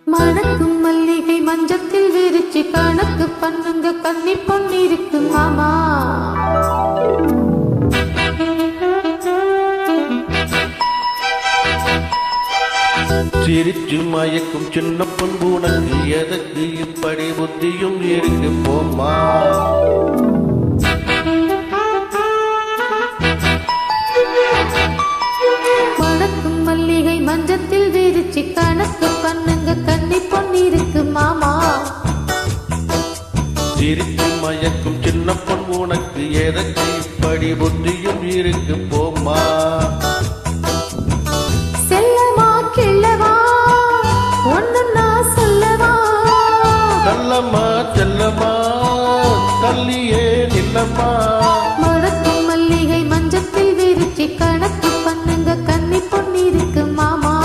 மணக்கும் மல்லிகை மஞ்சத்தில் விரிச்சு கணக்கு பண்ணுங்க கன்னி பொன்னிருக்கு மாமா. சிரிச்சு மயக்கும் சின்ன பொன் உனக்கு எதற்கு இப்படி புத்தியும் இருக்கு போமா. மணக்கும் மல்லிகை மஞ்சத்தில் விரிச்சு கணக்கு பண்ணுங்க கன்னி பொன்னிருக்கு மாமா. சிரிச்சு மயக்கும் சின்ன பொன் உனக்கு எதற்கு இப்படி புத்தியும் இருக்கு போமா. செல்லமா கிள்ளவா ஒன்னு நான் சொல்லவா. கள்ளம்மா செல்லம்மா தள்ளியே நில்லம்மா. மணக்கும் மல்லிகை மஞ்சத்தில் விரிச்சு கணக்கு பண்ணுங்க கன்னி பொன்னிருக்கு மாமா.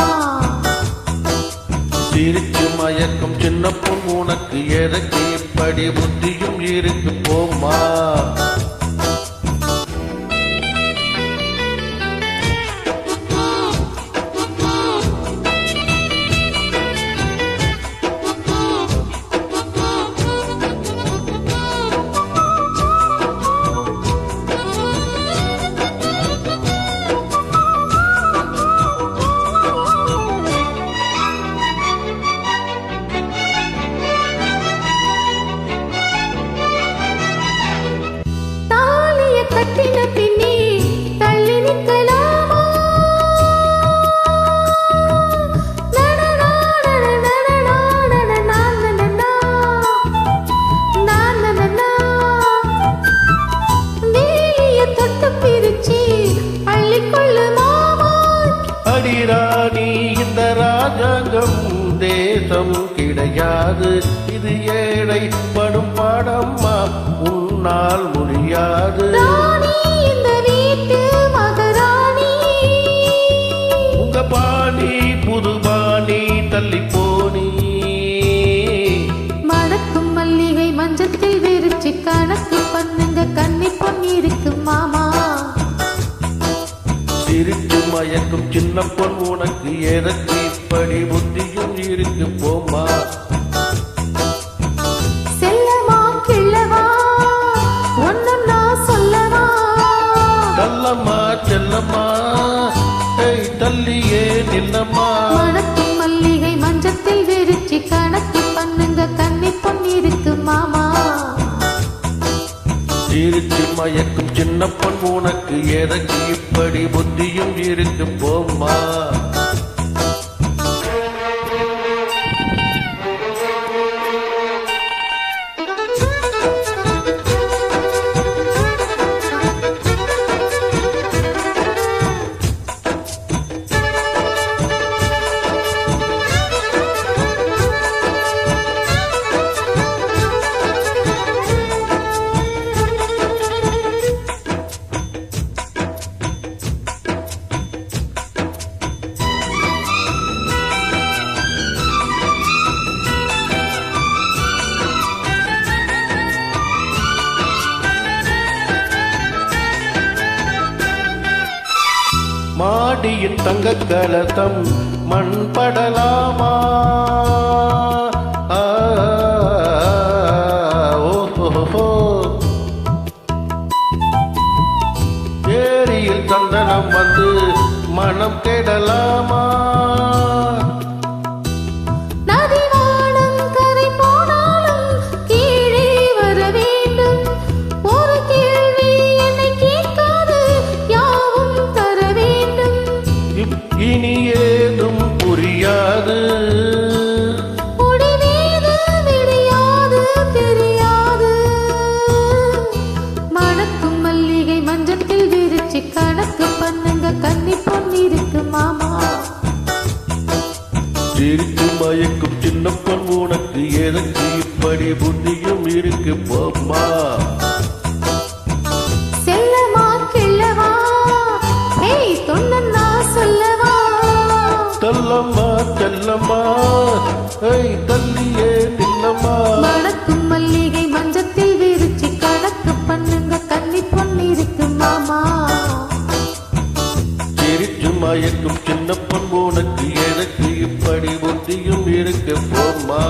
சிரிச்சு மயக்கும் சின்ன பொன் உனக்கு எதற்கு இப்படி புத்தியும் இருக்கு போமா. கட்டின பின்னி தள்ளி நிற்கலாமா. வேலிய தொட்டு பிரிச்சு அள்ளிக்கொள்ளு மாமா. அடிராணி இந்த ராஜாங்கம் தேசம் கிடையாது. இது ஏழை படும் பாடம்மா உன்னால் முடியாது. இந்த வீட்டு மகராணி உங்க பாணி புது பாணி தள்ளி போனி. மணக்கும் மல்லிகை மஞ்சத்தில் விரிச்சு கணக்கு பண்ணுங்க கன்னி பொன்னிருக்கு மாமா. சிரிச்சு மயக்கும் சின்ன பொன் உனக்கு எதற்கு இப்படி புத்தியும் இருக்கு போமா. செல்லமா கிள்ளவா ஒன்னு நான் சொல்லவா. கள்ளம்மா செல்லம்மா தள்ளியே நில்லம்மா. மணக்கும் மல்லிகை மஞ்சத்தில் விரிச்சு கணக்கு பண்ணுங்க கன்னி பொன்னிருக்கு மாமா. சிரிச்சு மயக்கும் சின்ன பொன் உனக்கு எதற்கு இப்படி புத்தியும் இருக்கு போமா. மாடியின் தங்க கலசம் மண் படலாமா. ஓஹோ ஏரியில் சந்தனம் வந்து மனம் கெடலாமா. இனி ஏதும் புரியாது தெரியாது. மணக்கும் மல்லிகை மஞ்சத்தில் விரிச்சு கணக்கு பண்ணுங்க கன்னி பொன்னிருக்கு மாமா. சிரித்து மயக்கும் சின்ன பொன் உனக்கு எதற்கு இப்படி புத்தியும் இருக்கு போமா. செல்லமா கிள்ளவா தொன்னா சொல்லவா. தள்ளம்மா செல்லம்மா தள்ளியே நில்லம்மா. மணக்கும் மல்லிகை மஞ்சத்தில் விரிச்சு கணக்கு பண்ணுங்க கன்னி பொன்னிருக்கு மாமா. சிரிச்சு மயக்கும் சின்ன பொன் உனக்கு எதற்கு இப்படி புத்தியும் இருக்கு போம்மா